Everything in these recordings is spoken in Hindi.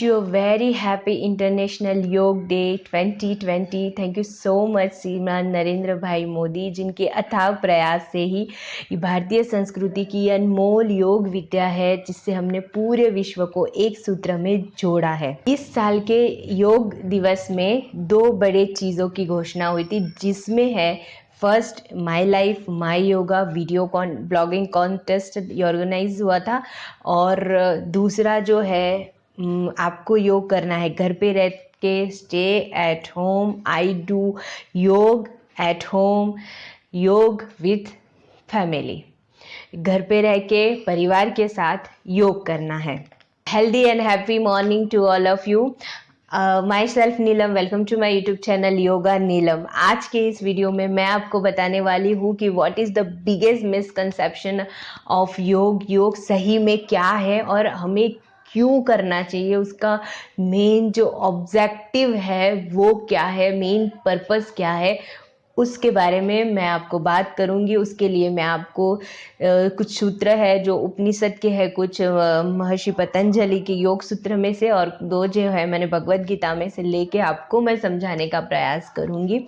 You a very happy International Yoga Day 2020। Thank you so much श्रीमान नरेंद्र भाई मोदी, जिनके अथाग प्रयास से ही ये भारतीय संस्कृति की अनमोल योग विद्या है, जिससे हमने पूरे विश्व को एक सूत्र में जोड़ा है। इस साल के योग दिवस में दो बड़े चीज़ों की घोषणा हुई थी, जिसमें है first my life my yoga video blogging contest organise हुआ था, और दूसरा जो है आपको योग करना है घर पे रह के, stay at home, I do योग एट होम, योग विथ फैमिली। घर पे रह के परिवार के साथ योग करना है। Healthy and happy morning to all of you. Myself Neelam, welcome to my YouTube channel yoga Neelam. आज के इस वीडियो में मैं आपको बताने वाली हूँ कि what is the biggest misconception of योग। योग सही में क्या है और हमें क्यों करना चाहिए, उसका मेन जो ऑब्जेक्टिव है वो क्या है, मेन पर्पस क्या है, उसके बारे में मैं आपको बात करूंगी। उसके लिए मैं आपको कुछ सूत्र है जो उपनिषद के है, कुछ महर्षि पतंजलि के योग सूत्र में से, और दो जो है मैंने भगवत गीता में से लेके आपको मैं समझाने का प्रयास करूंगी।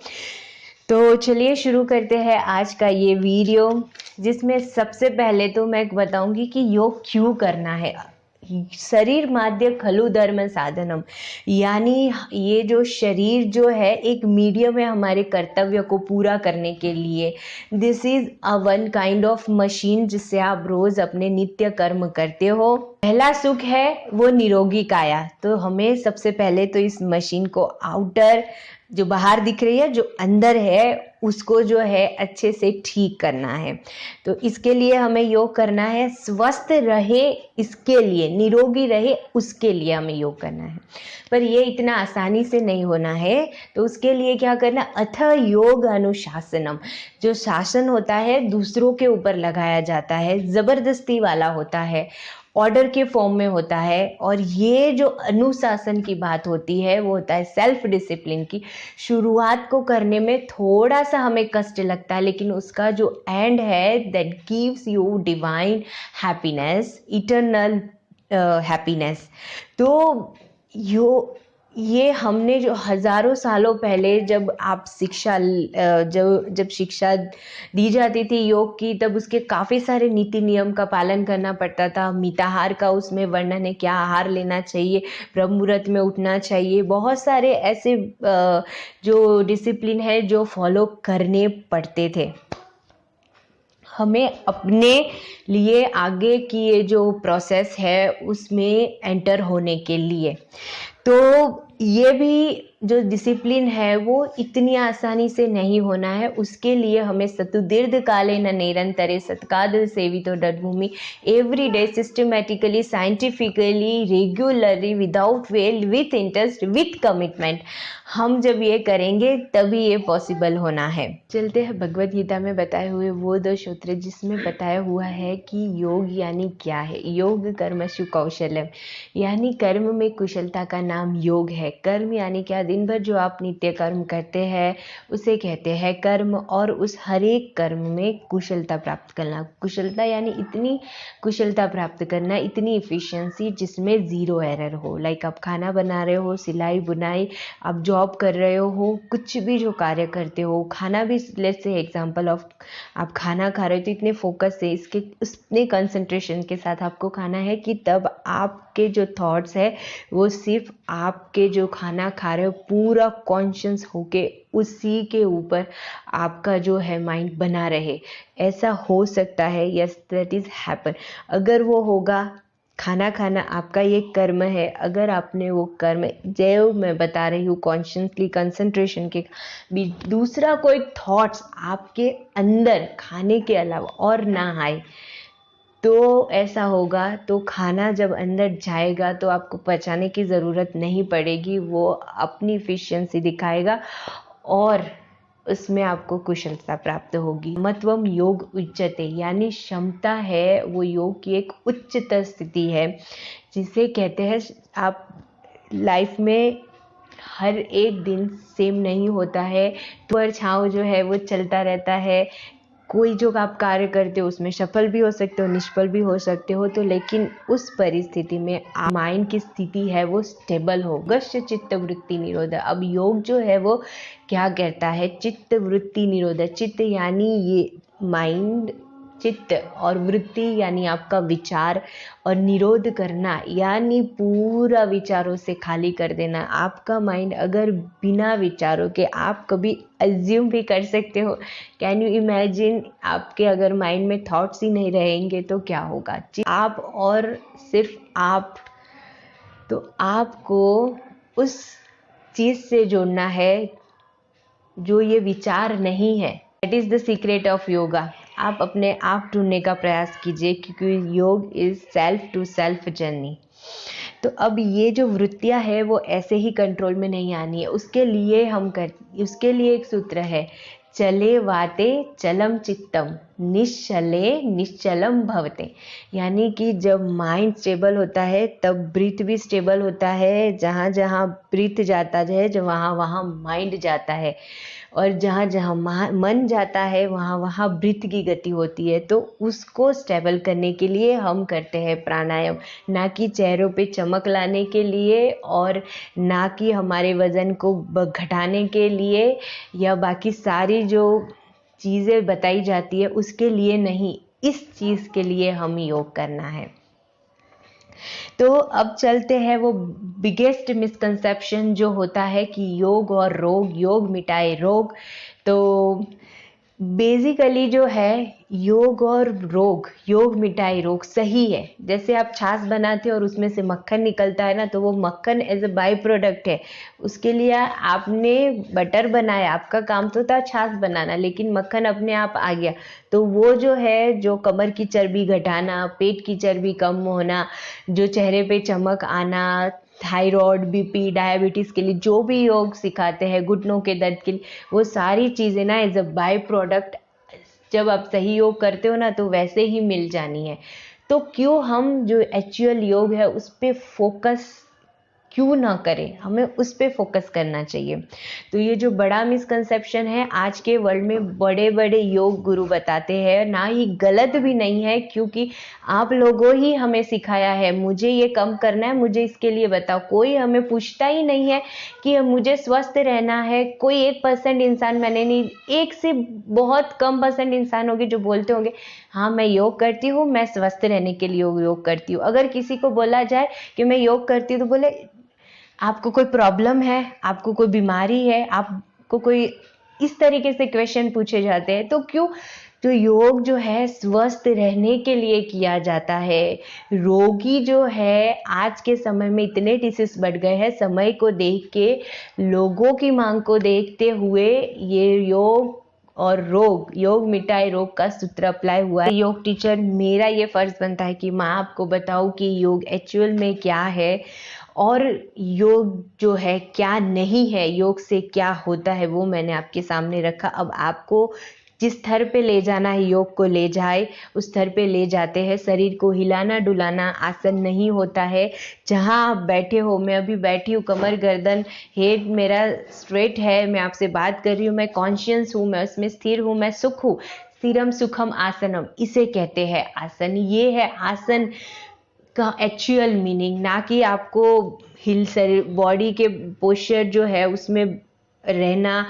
तो चलिए शुरू करते हैं आज का ये वीडियो, जिसमें सबसे पहले तो मैं बताऊंगी कि योग क्यों करना है। शरीर माध्य खलु धर्म साधनम, यानी ये जो शरीर जो है एक मीडियम है हमारे कर्तव्य को पूरा करने के लिए। This is a one kind of machine जिससे आप रोज अपने नित्य कर्म करते हो। पहला सुख है वो निरोगी काया, तो हमें सबसे पहले तो इस मशीन को आउटर जो बाहर दिख रही है, जो अंदर है उसको जो है अच्छे से ठीक करना है। तो इसके लिए हमें योग करना है, स्वस्थ रहे इसके लिए, निरोगी रहे उसके लिए हमें योग करना है। पर ये इतना आसानी से नहीं होना है, तो उसके लिए क्या करना, अथ योग अनुशासनम। जो शासन होता है दूसरों के ऊपर लगाया जाता है, जबरदस्ती वाला होता है, ऑर्डर के फॉर्म में होता है। और ये जो अनुशासन की बात होती है वो होता है सेल्फ डिसिप्लिन की। शुरुआत को करने में थोड़ा सा हमें कष्ट लगता है, लेकिन उसका जो एंड है that gives you divine happiness, eternal happiness. तो ये हमने जो हजारों सालों पहले जब आप शिक्षा जब शिक्षा दी जाती थी योग की, तब उसके काफ़ी सारे नीति नियम का पालन करना पड़ता था। मिताहार का उसमें वर्णन है, क्या आहार लेना चाहिए, ब्रह्म मुहूर्त में उठना चाहिए, बहुत सारे ऐसे जो डिसिप्लिन है जो फॉलो करने पड़ते थे हमें अपने लिए आगे की ये जो प्रोसेस है उसमें एंटर होने के लिए। तो ये भी जो डिसिप्लिन है वो इतनी आसानी से नहीं होना है। उसके लिए हमें सतुदीर्घ काले न निरंतरे सत्काद सेवितो डडभूमि, every day systematically, scientifically, regularly, without fail, with interest, with commitment, हम जब ये करेंगे तभी ये पॉसिबल होना है। चलते हैं भगवत गीता में बताए हुए वो दो सूत्र, जिसमें बताया हुआ है कि योग यानी क्या है। योग कर्मसु कौशलम, यानी कर्म में कुशलता का नाम योग है। कर्म यानी क्या, दिन भर जो आप नित्य कर्म करते हैं उसे कहते हैं कर्म, और उस हर एक कर्म में कुशलता प्राप्त करना। कुशलता यानी इतनी कुशलता प्राप्त करना, इतनी इफिशियंसी जिसमें ज़ीरो एरर हो। लाइक आप खाना बना रहे हो, सिलाई बुनाई, आप जॉब कर रहे हो, कुछ भी जो कार्य करते हो, खाना भी, लेट्स से एग्जांपल ऑफ आप खाना खा रहे हो तो इतने फोकस से, इसके उतने कंसंट्रेशन के साथ आपको खाना है कि तब आपके जो थॉट्स है वो सिर्फ आपके जो खाना खा रहे हो पूरा कॉन्शियस होके उसी के ऊपर आपका जो है माइंड बना रहे। ऐसा हो सकता है, यस दैट इज हैपन। अगर वो होगा, खाना खाना आपका ये कर्म है, अगर आपने वो कर्म जो मैं बता रही हूँ कॉन्शियसली कंसंट्रेशन के भी, दूसरा कोई थॉट्स आपके अंदर खाने के अलावा और ना आए, तो ऐसा होगा तो खाना जब अंदर जाएगा तो आपको पचाने की ज़रूरत नहीं पड़ेगी, वो अपनी इफिशियंसी दिखाएगा और उसमें आपको कुशलता प्राप्त होगी। मतवम योग उच्चते, यानी क्षमता है वो योग की एक उच्चतर स्थिति है, जिसे कहते हैं आप लाइफ में हर एक दिन सेम नहीं होता है, पर छाँव जो है वो चलता रहता है। कोई जो आप कार्य करते हो उसमें सफल भी हो सकते हो, निष्फल भी हो सकते हो। तो लेकिन उस परिस्थिति में माइंड की स्थिति है वो स्टेबल हो। गश्य चित्त वृत्ति निरोध। अब योग जो है वो क्या कहता है, चित्त वृत्ति निरोध। चित्त यानी ये माइंड, चित्त और वृत्ति यानी आपका विचार, और निरोध करना यानी पूरा विचारों से खाली कर देना। आपका माइंड अगर बिना विचारों के, आप कभी अज्यूम भी कर सकते हो, कैन यू इमेजिन, आपके अगर माइंड में थॉट्स ही नहीं रहेंगे तो क्या होगा। आप और सिर्फ आप, तो आपको उस चीज़ से जोड़ना है जो ये विचार नहीं है। That is the secret of yoga. आप अपने आप ढूंढने का प्रयास कीजिए, क्योंकि yoga is self to self journey. तो अब ये जो वृत्तियां है वो ऐसे ही कंट्रोल में नहीं आनी है। उसके लिए एक सूत्र है, चले वाते चलम चित्तम, निश्चले निश्चलम भवते। यानी कि जब माइंड स्टेबल होता है तब ब्रीथ भी स्टेबल होता है। जहाँ जहाँ ब्रीथ जाता है, जब वहाँ वहाँ माइंड जाता है, और जहाँ जहाँ मन जाता है वहाँ वहाँ ब्रीथ की गति होती है। तो उसको स्टेबल करने के लिए हम करते हैं प्राणायाम, ना कि चेहरों पे चमक लाने के लिए, और ना कि हमारे वज़न को घटाने के लिए, या बाकी सारी जो चीज़ें बताई जाती है उसके लिए नहीं। इस चीज़ के लिए हम योग करना है। तो अब चलते हैं वो बिगेस्ट मिसकंसेप्शन जो होता है कि योग और रोग, योग मिटाए रोग। तो बेसिकली जो है योग और रोग, योग मिटाए रोग सही है। जैसे आप छाछ बनाते हो और उसमें से मक्खन निकलता है ना, तो वो मक्खन एज अ बाई प्रोडक्ट है। उसके लिए आपने बटर बनाया, आपका काम तो था छाछ बनाना, लेकिन मक्खन अपने आप आ गया। तो वो जो है, जो कमर की चर्बी घटाना, पेट की चर्बी कम होना, जो चेहरे पे चमक आना, थायराइड, बीपी, डायबिटीज़ के लिए जो भी योग सिखाते हैं, घुटनों के दर्द के लिए, वो सारी चीज़ें ना एज अ बाय प्रोडक्ट जब आप सही योग करते हो ना तो वैसे ही मिल जानी है। तो क्यों हम जो एक्चुअल योग है उस पर फोकस क्यों ना करें, हमें उस पर फोकस करना चाहिए। तो ये जो बड़ा मिसकंसेप्शन है, आज के वर्ल्ड में बड़े बड़े योग गुरु बताते हैं, ना ही गलत भी नहीं है, क्योंकि आप लोगों ही हमें सिखाया है, मुझे ये कम करना है, मुझे इसके लिए बताओ। कोई हमें पूछता ही नहीं है कि मुझे स्वस्थ रहना है। कोई 1% इंसान, मैंने नहीं, एक से बहुत कम % इंसान होंगे जो बोलते होंगे हाँ मैं योग करती हूँ, मैं स्वस्थ रहने के लिए योग करती हूँ। अगर किसी को बोला जाए कि मैं योग करती हूँ तो बोले आपको कोई प्रॉब्लम है, आपको कोई बीमारी है, आपको कोई, इस तरीके से क्वेश्चन पूछे जाते हैं। तो क्यों, जो योग जो है स्वस्थ रहने के लिए किया जाता है। रोगी जो है, आज के समय में इतने डिसीज बढ़ गए हैं, समय को देख के, लोगों की मांग को देखते हुए ये योग और रोग, योग मिटाए रोग का सूत्र अप्लाई हुआ है। योग टीचर, मेरा ये फर्ज बनता है कि मैं आपको बताऊं कि योग एक्चुअल में क्या है, और योग जो है क्या नहीं है, योग से क्या होता है, वो मैंने आपके सामने रखा। अब आपको जिस स्तर पे ले जाना है योग को ले जाए, उस स्तर पे ले जाते हैं। शरीर को हिलाना डुलाना आसन नहीं होता है। जहाँ आप बैठे हो, मैं अभी बैठी हूँ, कमर गर्दन हेड मेरा स्ट्रेट है, मैं आपसे बात कर रही हूँ, मैं कॉन्शियस हूँ, मैं उसमें स्थिर हूँ, मैं सुख हूँ। स्थिरम सुखम आसनम, इसे कहते हैं आसन। ये है आसन का एक्चुअल मीनिंग, ना कि आपको हिल शरीर बॉडी के पोस्चर जो है उसमें रहना।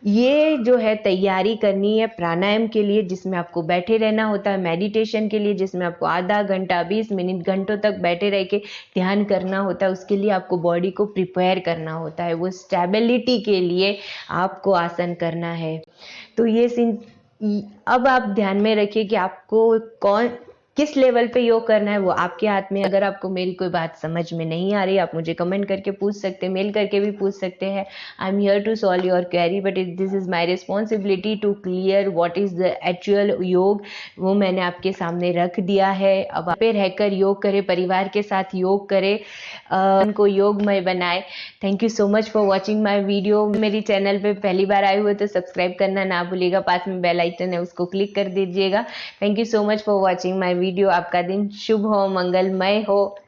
ये जो है तैयारी करनी है प्राणायाम के लिए, जिसमें आपको बैठे रहना होता है, मेडिटेशन के लिए जिसमें आपको आधा घंटा 20 मिनट घंटों तक बैठे रह के ध्यान करना होता है। उसके लिए आपको बॉडी को प्रिपेयर करना होता है, वो स्टेबिलिटी के लिए आपको आसन करना है। तो ये अब आप ध्यान में रखिए कि आपको किस लेवल पे योग करना है, वो आपके हाथ में। अगर आपको मेरी कोई बात समझ में नहीं आ रही, आप मुझे कमेंट करके पूछ सकते हैं, मेल करके भी पूछ सकते हैं। I am here to solve your query, but this is my responsibility to clear what is the actual yoga. वो मैंने आपके सामने रख दिया है। अब आप पे रहकर योग करें, परिवार के साथ योग करें, उनको योगमय बनाए। Thank you so much for watching my video. मेरी चैनल पे पहली बार आए हुए तो सब्सक्राइब करना ना भूलिएगा, पास में बेल आइकन है उसको क्लिक कर दीजिएगा। Thank you so much for watching my video. आपका दिन शुभ हो, मंगलमय हो।